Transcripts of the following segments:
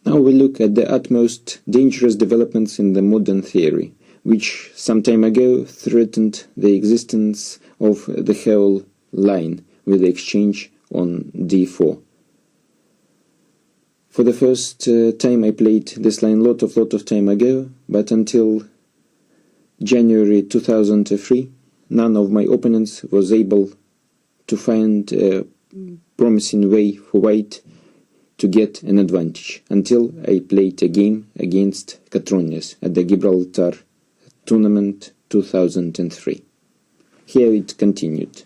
Now we look at the utmost dangerous developments in the modern theory, which some time ago threatened the existence of the whole line with the exchange on d4. For the first time I played this line lot of time ago, but until January 2003, none of my opponents was able to find a promising way for white to get an advantage, until I played a game against Katronius at the Gibraltar tournament 2003. Here it continued.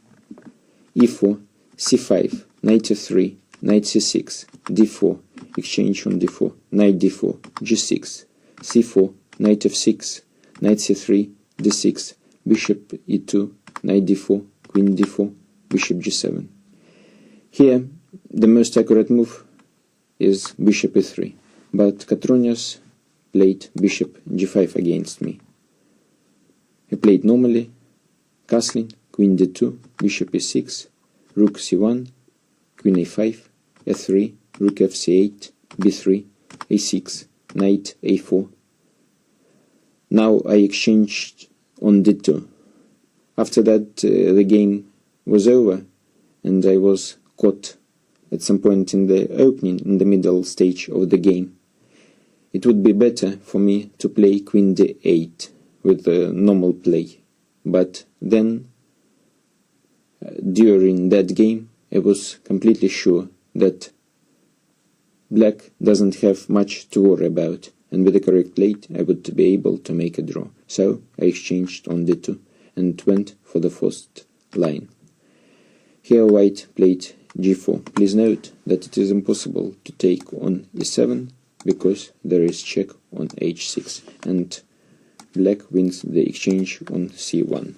e4, c5, knight f3, knight c6, d4, exchange on d4, knight d4, g6, c4, knight f6, knight c3, d6, bishop e2, knight d4, queen d4, bishop g7. Here the most accurate move is bishop e3, but Katronius played bishop g5 against me. He played normally, castling, queen d2, bishop e6, rook c1, queen a5, f3, rook fc8, b3, a6, knight a4. Now I exchanged on d2. After that the game was over, and I was caught at some point in the opening, in the middle stage of the game. It would be better for me to play queen d8 with the normal play, but then during that game I was completely sure that black doesn't have much to worry about, and with the correct play I would be able to make a draw. So I exchanged on d2 and went for the first line. Here white played g4. Please note that it is impossible to take on e7 because there is check on h6, and black wins the exchange on c1.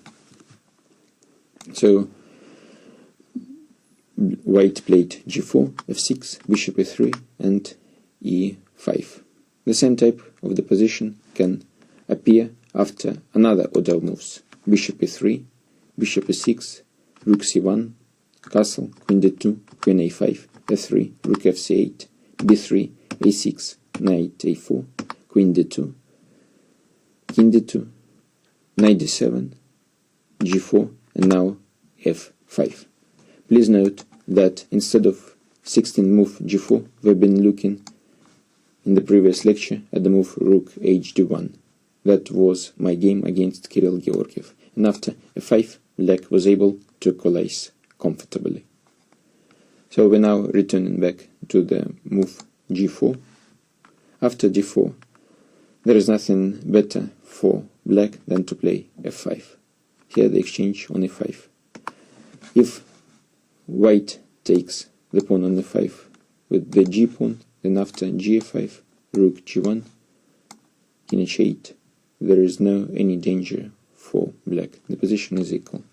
So white played g4, f6, bishop e3 and e5. The same type of the position can appear after another order of moves. Bishop e3, bishop e6, rook c1, castle, queen d2, queen a5, f3, rook fc8, b3, a6, knight a4, queen d2, king d2, knight d7, g4, and now f5. Please note that instead of 16 move g4, we've been looking in the previous lecture at the move rook hd1. That was my game against Kirill Georgiev, and after f5, black was able to equalize comfortably. So we're now returning back to the move g4. After d4, there is nothing better for black than to play f5. Here the exchange on e5. If white takes the pawn on e5 with the g pawn, then after g5, rook g1, king h8, there is no any danger for black. The position is equal.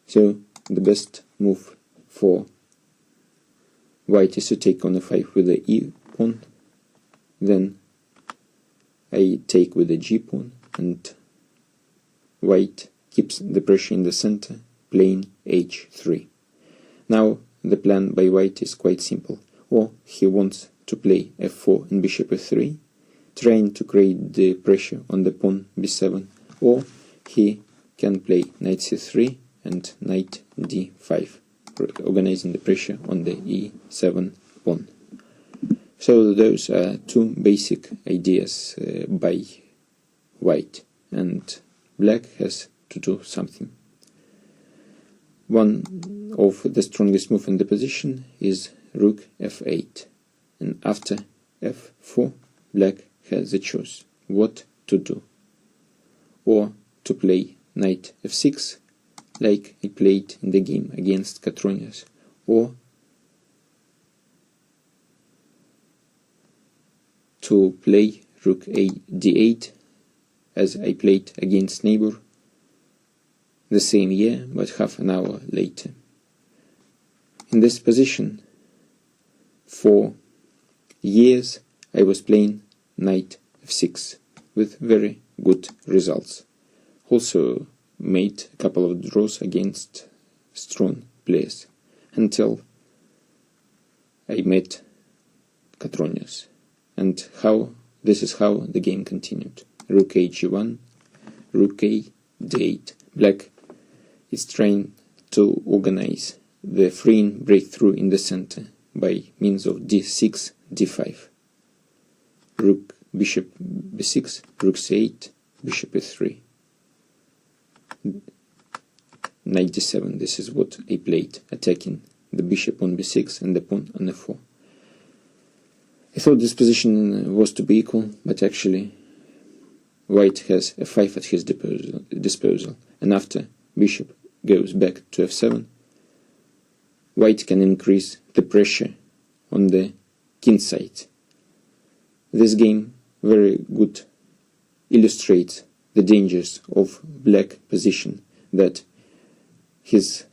So the best move for white is to take on e5 with the e pawn, then I take with the g pawn, and white keeps the pressure in the center, playing h3. Now the plan by white is quite simple. Or he wants to play f4 and bishop f3, trying to create the pressure on the pawn b7, or he can play knight c3 and knight d5, organizing the pressure on the e7 pawn. So those are two basic ideas by white, and black has to do something. One of the strongest moves in the position is rook f8, and after f4, black has the choice what to do, or to play knight f6 like I played in the game against Katronius, or to play rook d8 as I played against neighbor the same year but half an hour later. In this position, for years I was playing knight f6 with very good results. Also made a couple of draws against strong players, until I met Katronius, And this is how the game continued. Rook H1, Rook A, D8. Black is trying to organize the freeing breakthrough in the center by means of D6, D5. Rook, Bishop B6, Rook C8, Bishop E3. Knight D7, this is what I played, attacking the bishop on B6 and the pawn on F4. I thought this position was to be equal, but actually White has F5 at his disposal, and after bishop goes back to F7, White can increase the pressure on the king side. This game very good illustrates the dangers of black position, that his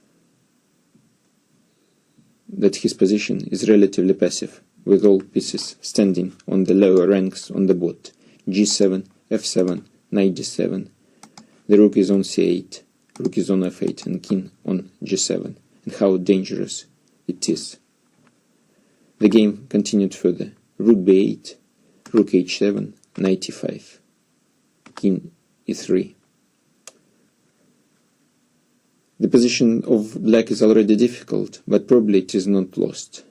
position is relatively passive, with all pieces standing on the lower ranks on the board. G7, F7, Knight D7, the rook is on C8, rook is on F8, and king on G7, and how dangerous it is. The game continued further. Rook B8, Rook H7, Knight E5, King E3. The position of black is already difficult, but probably it is not lost.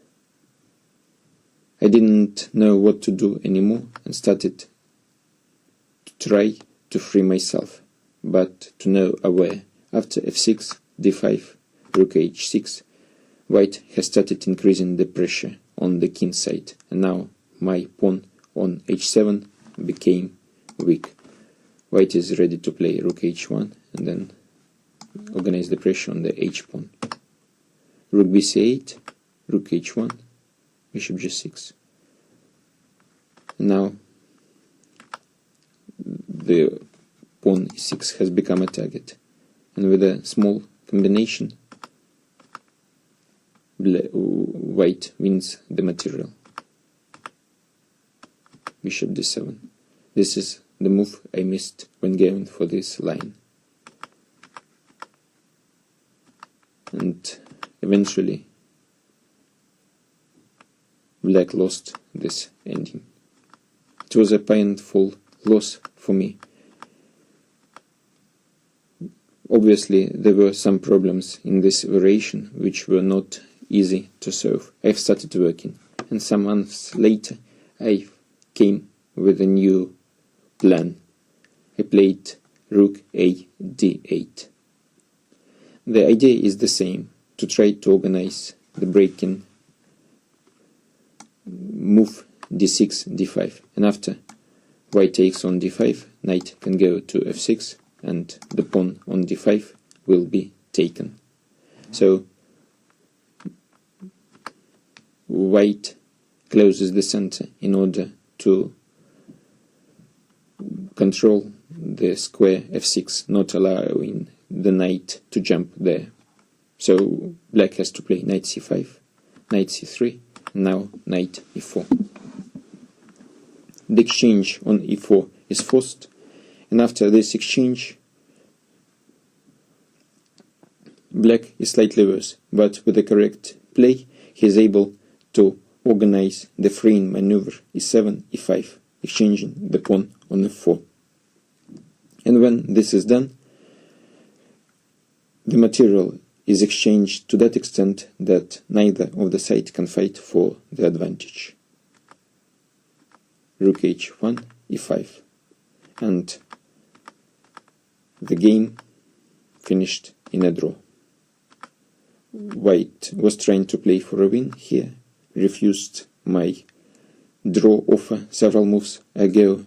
I didn't know what to do anymore and started to try to free myself, but to no avail. After F6, D5, Rook H6, White has started increasing the pressure on the king side, and now my pawn on H7 became weak. White is ready to play Rook H1 and then organize the pressure on the H pawn. Rook BC8, Rook H1, Bishop G6. Now the pawn E6 has become a target, and with a small combination, White wins the material. Bishop D7. This is the move I missed when going for this line. And eventually black lost this ending. It was a painful loss for me. Obviously there were some problems in this variation which were not easy to solve. I've started working, and some months later I came with a new plan. I played Rook A D8. The idea is the same, to try to organize the breaking move D6, D5, and after White takes on D5, Knight can go to F6, and the pawn on D5 will be taken. So White closes the center in order to control the square F6, not allowing the knight to jump there. So black has to play Knight C5, Knight C3, now Knight E4. The exchange on E4 is forced, and after this exchange black is slightly worse, but with the correct play he is able to organize the freeing maneuver E7, E5, exchanging the pawn on F4. And when this is done, the material is exchanged to that extent that neither of the sides can fight for the advantage. Rook H1, E5, and the game finished in a draw. White was trying to play for a win here, refused my draw offer several moves ago,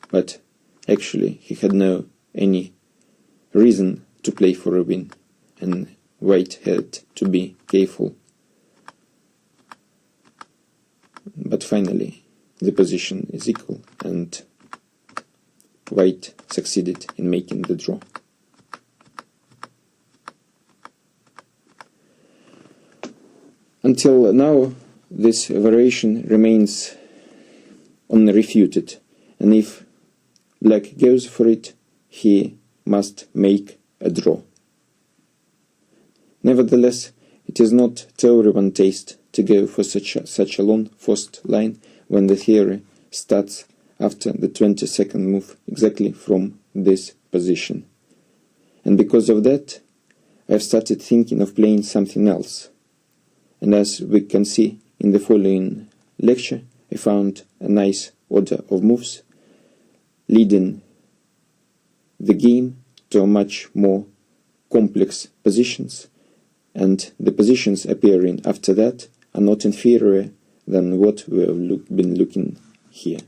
but actually he had no any reason to play for a win, and White had to be careful. But finally the position is equal, and White succeeded in making the draw. Until now, this variation remains unrefuted, and if black goes for it, he must make a draw. Nevertheless, it is not to everyone's taste to go for such a long forced line when the theory starts after the 22nd move exactly from this position. And because of that, I've started thinking of playing something else. And as we can see in the following lecture, I found a nice order of moves leading the game to a much more complex positions, and the positions appearing after that are not inferior than what we have been looking here.